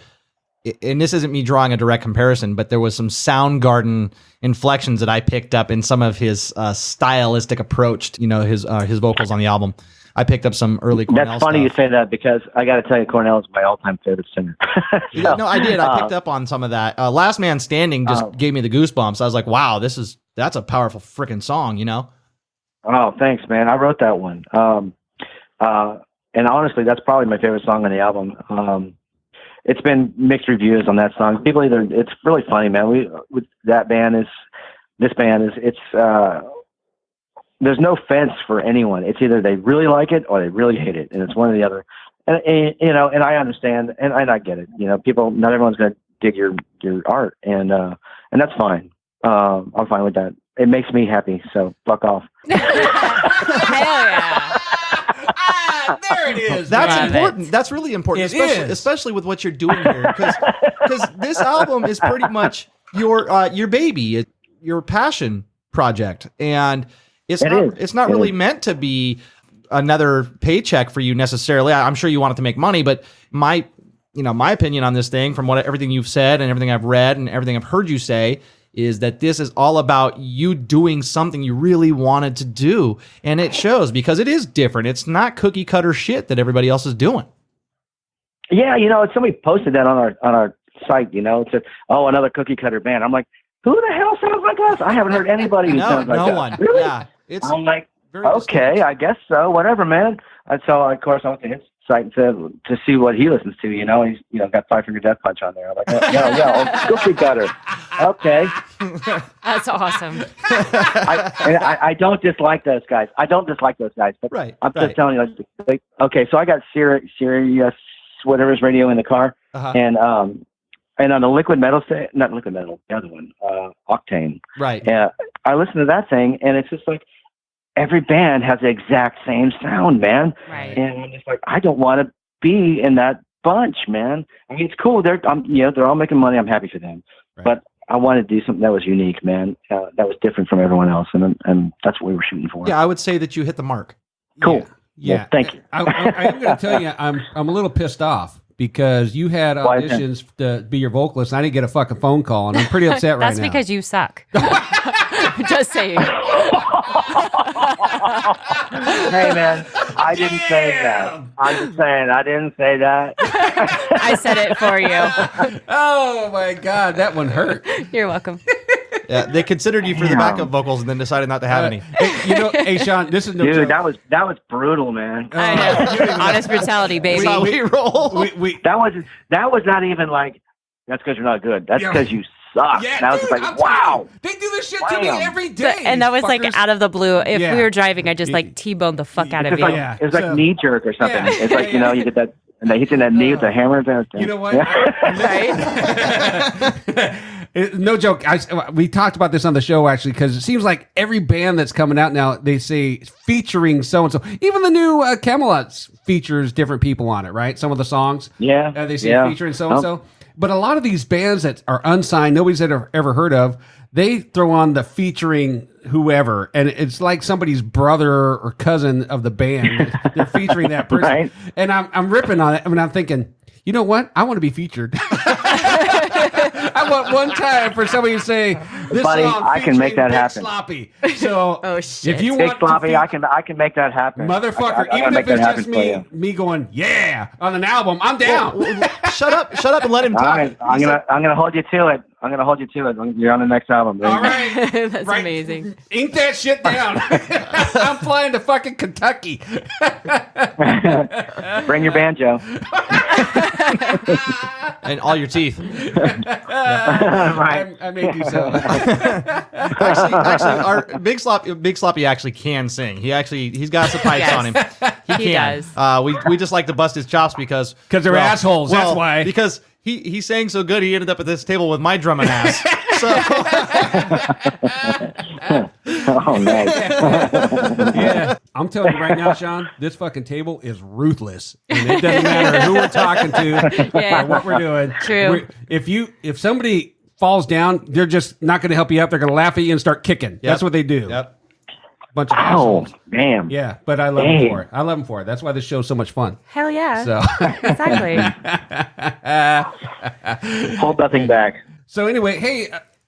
and this isn't me drawing a direct comparison, but there was some Soundgarden inflections that I picked up in some of his stylistic approach, his vocals on the album. I picked up some early Cornell That's funny stuff. you say that, because I got to tell you, Cornell is my all-time favorite singer. No, I did. I picked up on some of that. Last Man Standing just gave me the goosebumps. I was like, wow, that's a powerful freaking song, Oh, thanks, man. I wrote that one. And honestly, that's probably my favorite song on the album. It's been mixed reviews on that song. People it's really funny, man. This band is there's no fence for anyone. It's either they really like it or they really hate it, and it's one or the other. And and I understand, and I get it. Not everyone's going to dig your art, and that's fine. I'm fine with that. It makes me happy, so fuck off. Hell yeah. There it is. That's important. That's really important, especially with what you're doing here, because this album is pretty much your baby, your passion. project, and it's It not really is. meant to be another paycheck for you necessarily. I'm sure you want it to make money, but my opinion on this thing, from everything you've said and everything I've read and everything I've heard you say, is that this is all about you doing something you really wanted to do, and it shows because it is different. It's not cookie cutter shit that everybody else is doing. Yeah, somebody posted that on our site. It said, "Oh, another cookie cutter band." I'm like, who the hell sounds like us? I haven't heard anybody who sounds like no us. one. Really? Yeah, I'm like, very okay, distinct. I guess so. Whatever, man. And so, of course, I went to his site to see what he listens to. He's got Five Finger Death Punch on there. I'm like, cookie cutter. Okay. That's awesome. I don't dislike those guys. But Right. I'm just telling you, like, okay, so I got Sirius, whatever's radio in the car, and on the liquid metal, not liquid metal, the other one, Octane. Right. I listen to that thing, and it's just like every band has the exact same sound, man. Right. And I'm just like, I don't want to be in that bunch, man. I mean, it's cool. They're all making money. I'm happy for them, but I wanted to do something that was unique, man. That was different from everyone else, and that's what we were shooting for. Yeah, I would say that you hit the mark. Cool. Yeah. Well, thank you. I'm going to tell you, I'm a little pissed off because you had auditions to be your vocalist, and I didn't get a fucking phone call, and I'm pretty upset right now. That's because you suck. Just saying. Hey, man, I didn't say that. I'm just saying, I didn't say that. I said it for you. Oh my God, that one hurt. You're welcome. Yeah, they considered you for the backup vocals and then decided not to have any. Hey, Sean, this is no Dude, joke. that was brutal, man. I know. Honest brutality, baby. We roll. That was not even like, that's because you're not good. That's because you suck. Yeah, that was dude, like, I'm wow. They do this shit to me every day. And that was like fuckers. out of the blue. If Yeah. we were driving, I just like T-boned the fuck out of you. It was like knee jerk or something. Yeah, It's like, you get that, and they hit you in that knee with the hammer. You know what? Yeah. No joke. We talked about this on the show actually because it seems like every band that's coming out now they say featuring so and so. Even the new Kamelot features different people on it, right? Some of the songs, they say featuring so and so. But a lot of these bands that are unsigned, nobody's ever heard of, they throw on the featuring whoever, and it's like somebody's brother or cousin of the band. They're featuring that person, Right. And I'm ripping on it. I mean, I'm thinking, you know what? I want to be featured. I want one time for somebody to say, "This Buddy, song I can make that featuring Big happen." Sloppy." So, if you Big want Sloppy, to I can make that happen. motherfucker, I even make if it's that just happen for you. me going, "Yeah," on an album, I'm down. Shut up and let him talk. All right, I'm gonna hold you to it. You're on the next album, baby. All right, That's amazing. ink that shit down. I'm flying to fucking Kentucky. Bring your banjo. And all your teeth. Right. I may do so. Actually, our Big Sloppy actually can sing. He's got some pipes on him. He can. does. We just like to bust his chops because they're assholes. That's why. Because he sang so good, he ended up at this table with my drumming ass. So Oh, nice. Yeah, I'm telling you right now, Sean, this fucking table is ruthless, and it doesn't matter who we're talking to or what we're doing. True. If somebody falls down, they're just not going to help you up. They're going to laugh at you and start kicking. That's what they do. Yep. Bunch of assholes. Damn. Yeah, but I love them for it. I love them for it. That's why this show's so much fun. Hell yeah. So Exactly. Hold nothing back. So anyway, hey,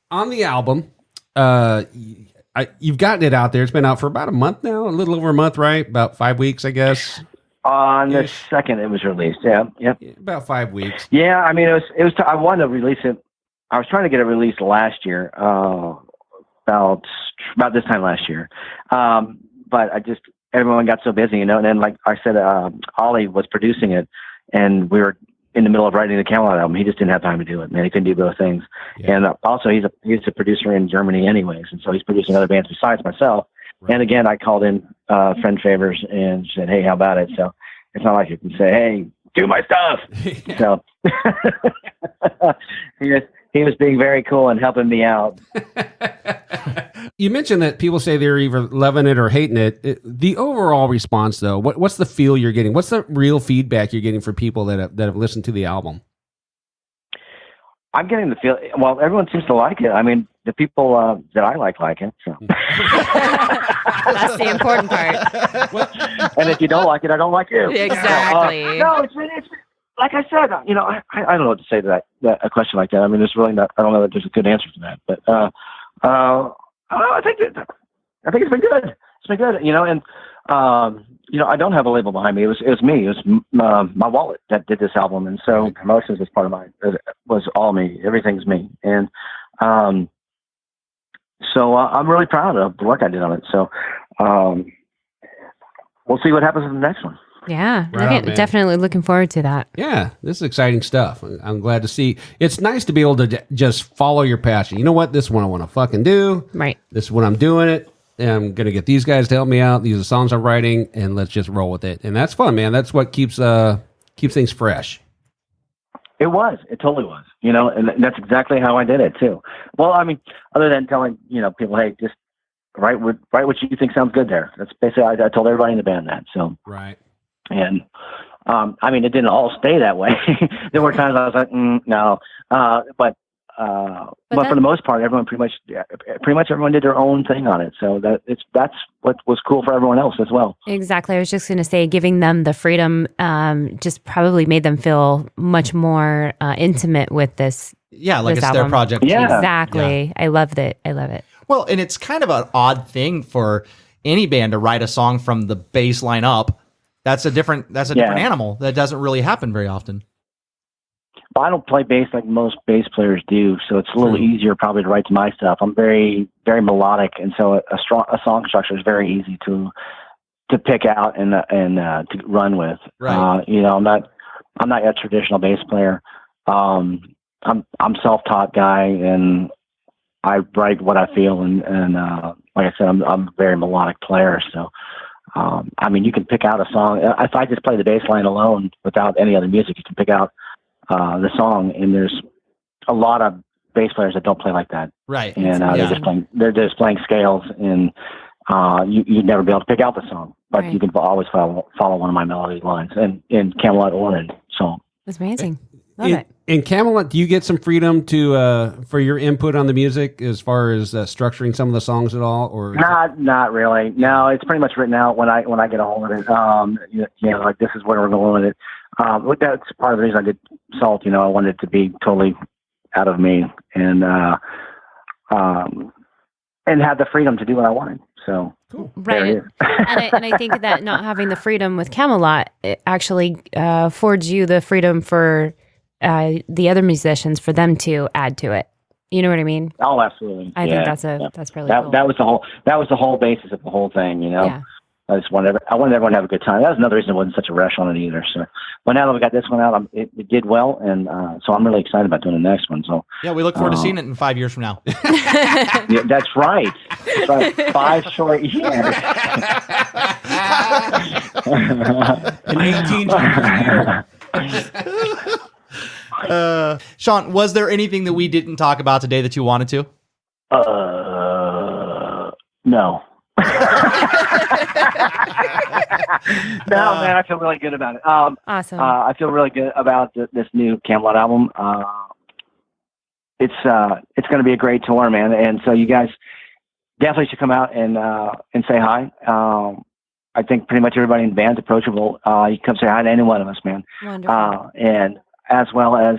on the album, you've gotten it out there. It's been out for about a month now, a little over a month, right? About 5 weeks, I guess. On the second, it was released. Yeah, yep. About 5 weeks. Yeah, I mean, it was. I wanted to release it. I was trying to get it released last year, about this time last year, but everyone got so busy, And then, like I said, Ollie was producing it, and we were in the middle of writing the Kamelot album. He just didn't have time to do it, man. He couldn't do both things. Yeah. And also, he's a producer in Germany, anyways, and so he's producing other bands besides myself. Right. And again, I called in friend favors and said, "Hey, how about it?" So it's not like you can say, "Hey, do my stuff." So he was being very cool and helping me out. You mentioned that people say they're either loving it or hating it. The overall response, though, what's the feel you're getting? What's the real feedback you're getting from people that have listened to the album? I'm getting the feel. Well, everyone seems to like it. I mean, the people that I like it. So. That's the important part. And if you don't like it, I don't like you. Exactly. No, it's like I said. I don't know what to say to that a question like that. I mean, there's really not. I don't know that there's a good answer to that. But I think it's been good. It's been good. And I don't have a label behind me. It was me. It was my wallet that did this album, and so promotions was part of was all me. Everything's me, and so I'm really proud of the work I did on it. So we'll see what happens in the next one. Yeah, Right on, definitely looking forward to that. Yeah, this is exciting stuff. I'm glad to see. It's nice to be able to just follow your passion. You know what? This one I want to fucking do. Right. This is what I'm doing it. And I'm going to get these guys to help me out. These are songs I'm writing, and let's just roll with it. And that's fun, man. That's what keeps things fresh. It was. It totally was. And that's exactly how I did it too. Well, I mean, other than telling people, hey, just write what you think sounds good there. That's basically I told everybody in the band that. So right. And I mean, it didn't all stay that way. There were times I was like, no, but for the most part, everyone pretty much everyone did their own thing on it. So that's what was cool for everyone else as well. Exactly. I was just going to say, giving them the freedom just probably made them feel much more intimate with this. Yeah, like this it's album. their project. Yeah, exactly. Yeah. I loved it. I love it. Well, and it's kind of an odd thing for any band to write a song from the bass line up. That's a different animal. That doesn't really happen very often. I don't play bass like most bass players do, so it's a little easier probably to write to my stuff. I'm very, very melodic, and so a song structure is very easy to pick out and to run with. Right. I'm not a traditional bass player. I'm self-taught guy, and I write what I feel, and like I said, I'm a very melodic player. So, I mean, you can pick out a song. If I just play the bass line alone without any other music, you can pick out the song, and there's a lot of bass players that don't play like that. Right. And they're just playing scales, and you'd never be able to pick out the song, but you can always follow one of my melody lines, and in Kamelot or in SAULT. That's amazing. Love it. In Kamelot, do you get some freedom for your input on the music as far as structuring some of the songs at all, or not really? No, it's pretty much written out when I get a hold of it. Like this is where we're going with it. That's part of the reason I did SAULT. I wanted it to be totally out of me, and have the freedom to do what I wanted. So cool. Right. And I think that not having the freedom with Kamelot, it actually affords you the freedom for the other musicians, for them to add to it. You know what I mean? Oh, absolutely. I think that's really cool. That was the whole basis of the whole thing. Yeah. I wanted everyone to have a good time. That was another reason it wasn't such a rush on it either. So, but now that we got this one out, it did well, and so I'm really excited about doing the next one. So yeah, we look forward to seeing it in 5 years from now. Yeah, that's right. 5 short years. In 18 years. Sean, was there anything that we didn't talk about today that you wanted to? No. No, man, I feel really good about it. Awesome. I feel really good about this new Kamelot album. It's going to be a great tour, man. And so you guys definitely should come out and say hi. I think pretty much everybody in the band's approachable. You can come say hi to any one of us, man. Wonderful. And as well as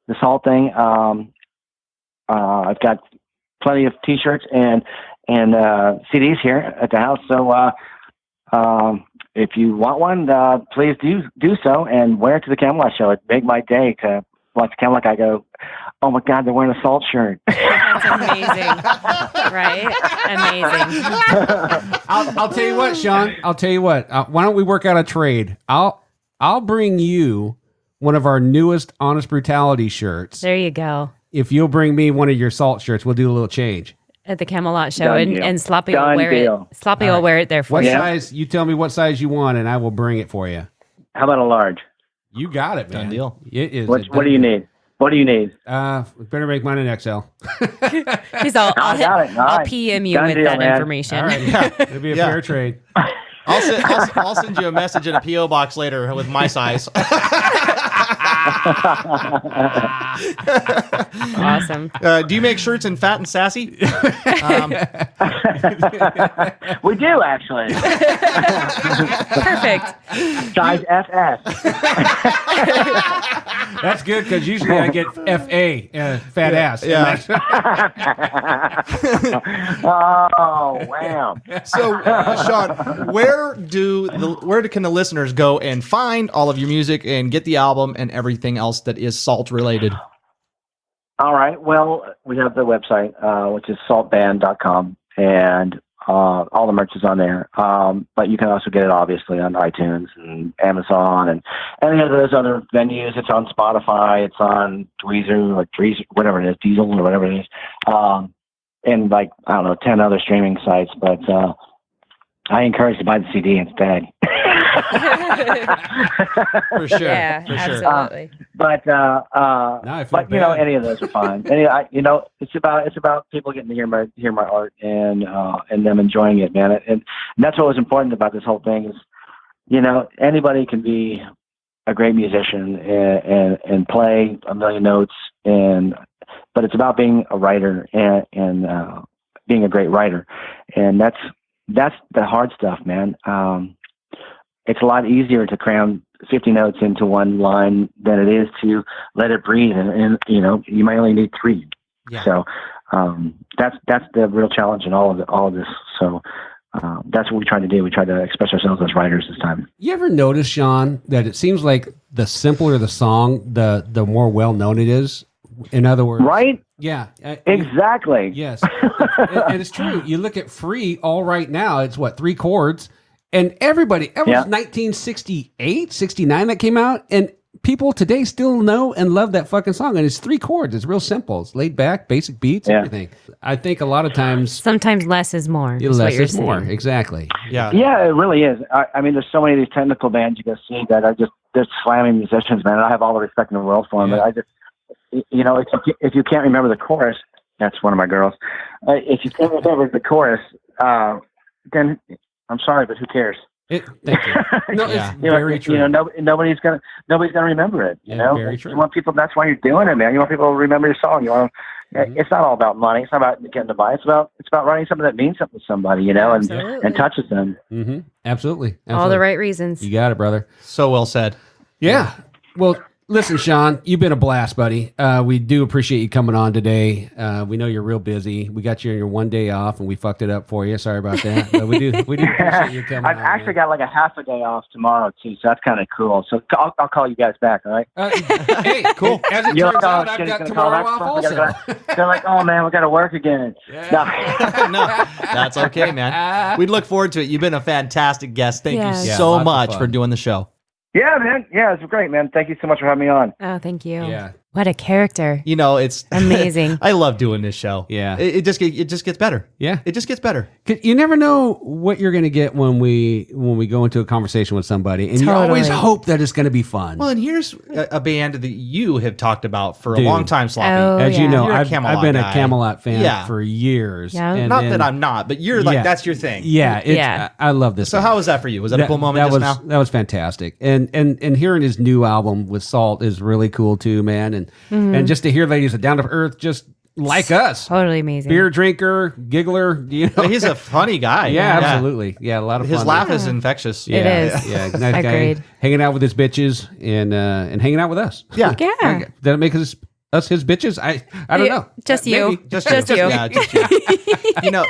the SAULT thing, I've got plenty of T-shirts and CDs here at the house. So if you want one, please do so and wear it to the Kamelot show. It'd make my day to watch the Kamelot guy go, oh my God, they're wearing a SAULT shirt. That's amazing. Right? Amazing. I'll tell you what, Sean. I'll tell you what. Why don't we work out a trade? I'll bring you one of our newest Honest Brutality shirts. There you go. If you'll bring me one of your SAULT shirts, we'll do a little change. At the Kamelot show, and Sloppy will wear it. Sloppy will wear it there for you. What size? You tell me what size you want, and I will bring it for you. How about a large? You got it, man. Done deal. It is. What do you need? What do you need? Better make mine an XL. I'll PM you with that information. All right, yeah. It'll be a fair trade. I'll send you a message in a P.O. box later with my size. Awesome. Do you make shirts in fat and sassy? We do, actually. Perfect. Size FS. That's good because usually I get FA, fat ass. Yeah. Oh, wow. So, Sean, where can the listeners go and find all of your music and get the album and everything else that is SAULT related? All right. Well, we have the website, which is saltband.com, and all the merch is on there. But you can also get it, obviously, on iTunes and Amazon and any of those other venues. It's on Spotify. It's on Tweezer, whatever it is, Diesel or whatever it is. And 10 other streaming sites. But I encourage to buy the CD instead. For sure. Yeah, for absolutely. But any of those are fine. It's about people getting to hear my art and them enjoying it, man. And that's what was important about this whole thing is, anybody can be a great musician and play a million notes, but it's about being a writer and being a great writer, and that's the hard stuff, man. It's a lot easier to cram 50 notes into one line than it is to let it breathe. And you might only need 3. Yeah. So, that's the real challenge in all of this. So, that's what we try to do. We try to express ourselves as writers this time. You ever notice, Sean, that it seems like the simpler the song, the more well-known it is? In other words, right? Yeah, exactly. Yes, and it's true. You look at Free All Right Now; it's 3 chords, and everybody. It was 1968, 69 that came out, and people today still know and love that fucking song. And it's 3 chords. It's real simple. It's laid back, basic beats, everything. I think a lot of times, sometimes less is more. Less is more. Exactly. Yeah. Yeah, it really is. I mean, there's so many of these technical bands you go see that are they're slamming musicians, man. And I have all the respect in the world for them, but I just. If you can't remember the chorus, that's one of my girls. If you can't remember the chorus, then I'm sorry, but who cares? Thank you. No, it's very true. Nobody's gonna remember it. Very true. You want people. That's why you're doing it, man. You want people to remember your song. You want. It's not all about money. It's not about getting to buy. It's about writing something that means something to somebody, and touches them. Mm-hmm. Absolutely. All the right reasons. You got it, brother. So well said. Yeah. Well. Listen, Sean, you've been a blast, buddy. We do appreciate you coming on today. We know you're real busy. We got you on your one day off, and we fucked it up for you. Sorry about that. But we do appreciate you coming I've actually got like a half a day off tomorrow, too, so that's kind of cool. So I'll call you guys back, all right? Hey, cool. As it turns out, I've got tomorrow off also. They're like, oh, man, we got to work again. Yeah. No, that's okay, man. We look forward to it. You've been a fantastic guest. Thank you Yeah, so much for doing the show. Yeah, man. Yeah, it's great, man. Thank you so much for having me on. Oh, thank you. Yeah. What a character. It's amazing. I love doing this show. Yeah. It just gets better. Yeah. It just gets better. You never know what you're going to get when we go into a conversation with somebody, and you always hope that it's going to be fun. Well, and here's a band that you have talked about for a long time, Sloppy. Oh, As you know, I've been guy. a Camelot fan for years. Yeah. And not that I'm not, but you're like, that's your thing. Yeah. I love this. So how was that for you? Was that a cool moment just now? That was fantastic. And hearing his new album with SAULT is really cool too, man. And just to hear that he's a down to earth, just like us. Totally amazing. Beer drinker, giggler. He's a funny guy. Yeah, absolutely. Yeah, a lot of fun. His laugh is infectious. It is. Yeah, nice guy. Hanging out with his bitches and hanging out with us. Yeah. Yeah. Did it make us his bitches? I don't know. Just you. Maybe. Just you. Yeah, just you.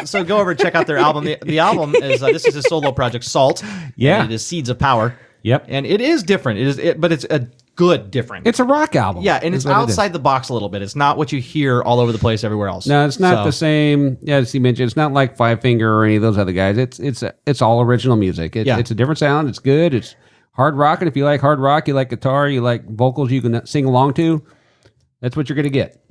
So go over and check out their album. The album is this is a solo project, SAULT. Yeah. And it is Seeds of Power. Yep. And it is different. But it's a good different. It's a rock album. Yeah, and it's outside the box a little bit. It's not what you hear all over the place everywhere else. No, it's not the same. Yeah, as he mentioned, it's not like Five Finger or any of those other guys. It's all original music. It's a different sound. It's good. It's hard rock, and if you like hard rock, you like guitar, you like vocals you can sing along to, that's what you're going to get.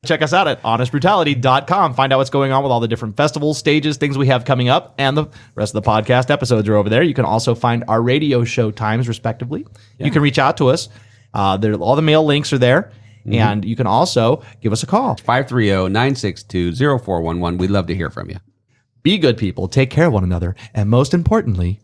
Check us out at honestbrutality.com. Find out what's going on with all the different festivals, stages, things we have coming up, and the rest of the podcast episodes are over there. You can also find our radio show times, respectively. Yeah. You can reach out to us. All the mail links are there. Mm-hmm. And you can also give us a call. 530-962-0411. We'd love to hear from you. Be good people. Take care of one another. And most importantly,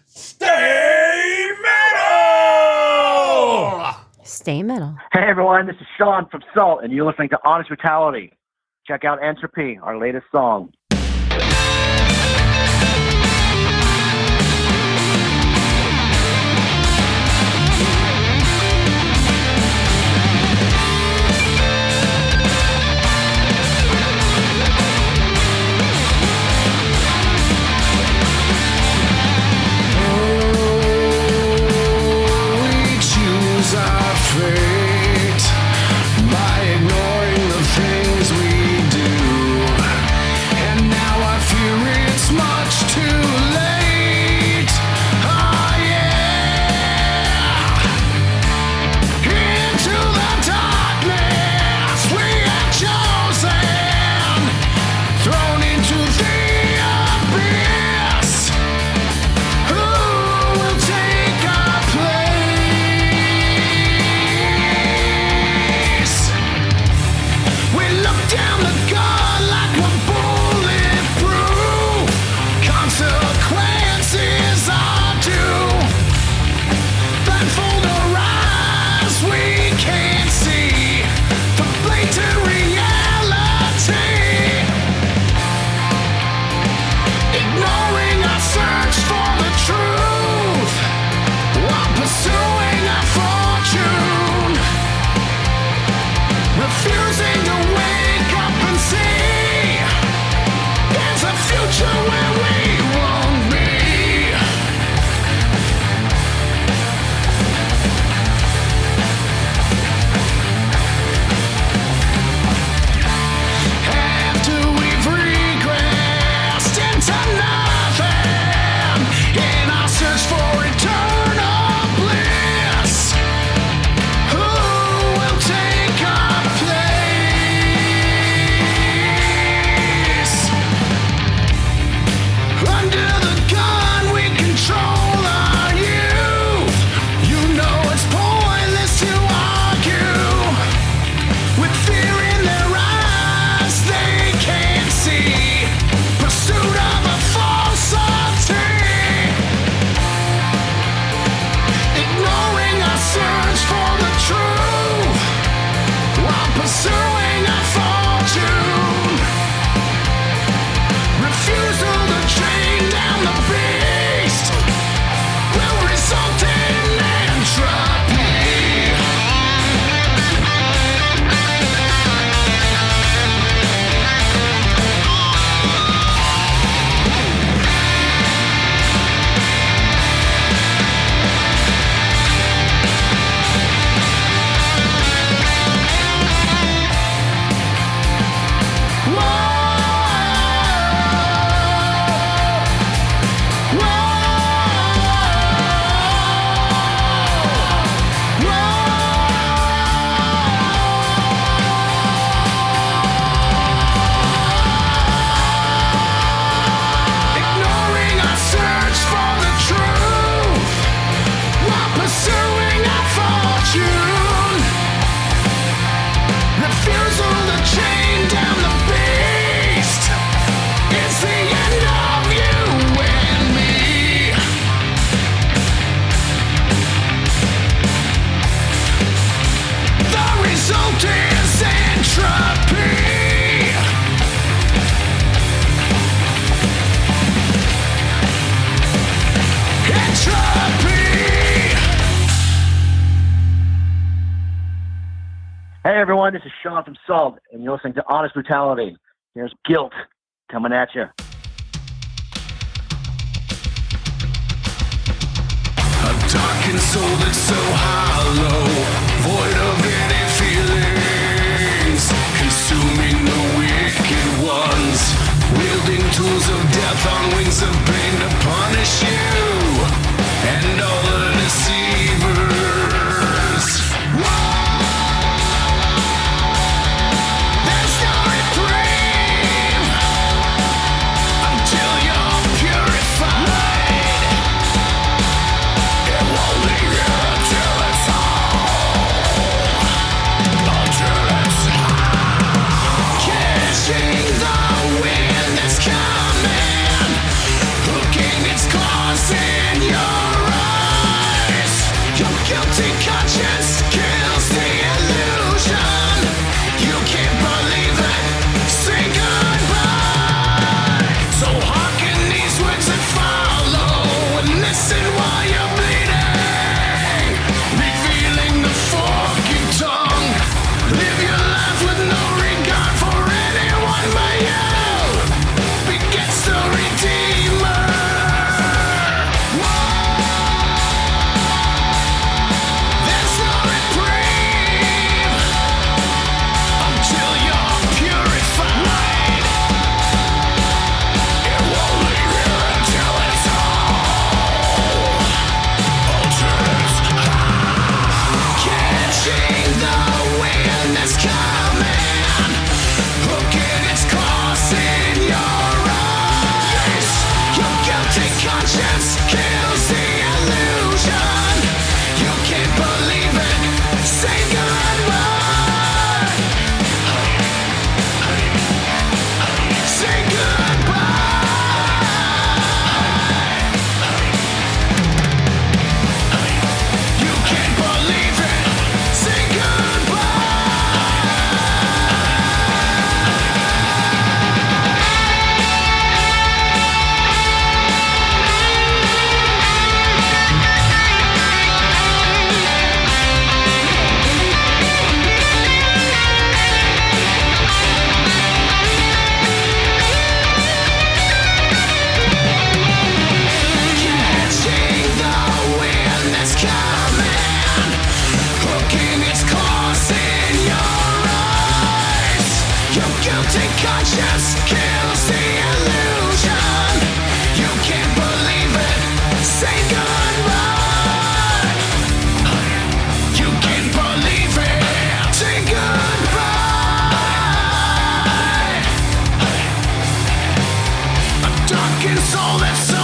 stay metal! Stay metal. Hey everyone, this is Sean from SAULT, and you're listening to Honest Brutality. Check out Entropy, our latest song. Our fate by ignoring the things we do, and now I fear it's much too late. Oh yeah, into the darkness we have chosen, thrown into the abyss. Who will take our place? Down the gun like we're bulletproof. Consequences are due. Blindfold our eyes, we can't see the blatant reality. Ignoring our search for the truth while pursuing our fortune. Refusing to wake up and see there's a future where we won't be. After we've regressed into nothing in our search for eternal bliss, who will take our place? Under the gun we control our youth. You know it's pointless to argue. With fear in their eyes they can't see pursuit of a falsity. Ignoring our search for the truth while pursuing our fortune. Refusal to chain down the beast will result in entropy. Ignoring our search for the truth while pursuing our fortune. Refusal to chain down the beast. It's the end of you and me. The result is entropy. Entropy. Hey everyone, this is Sean from SAULT, and you're listening to Honest Brutality. Here's Guilt coming at you. A darkened soul that's so hollow, void of any feelings, consuming the wicked ones, wielding tools of death on wings of pain to punish you and all the deceivers. There's no reprieve until you're purified. It won't linger until it's all, until it's catching the wind that's coming, hooking its claws in your eyes. soul that's so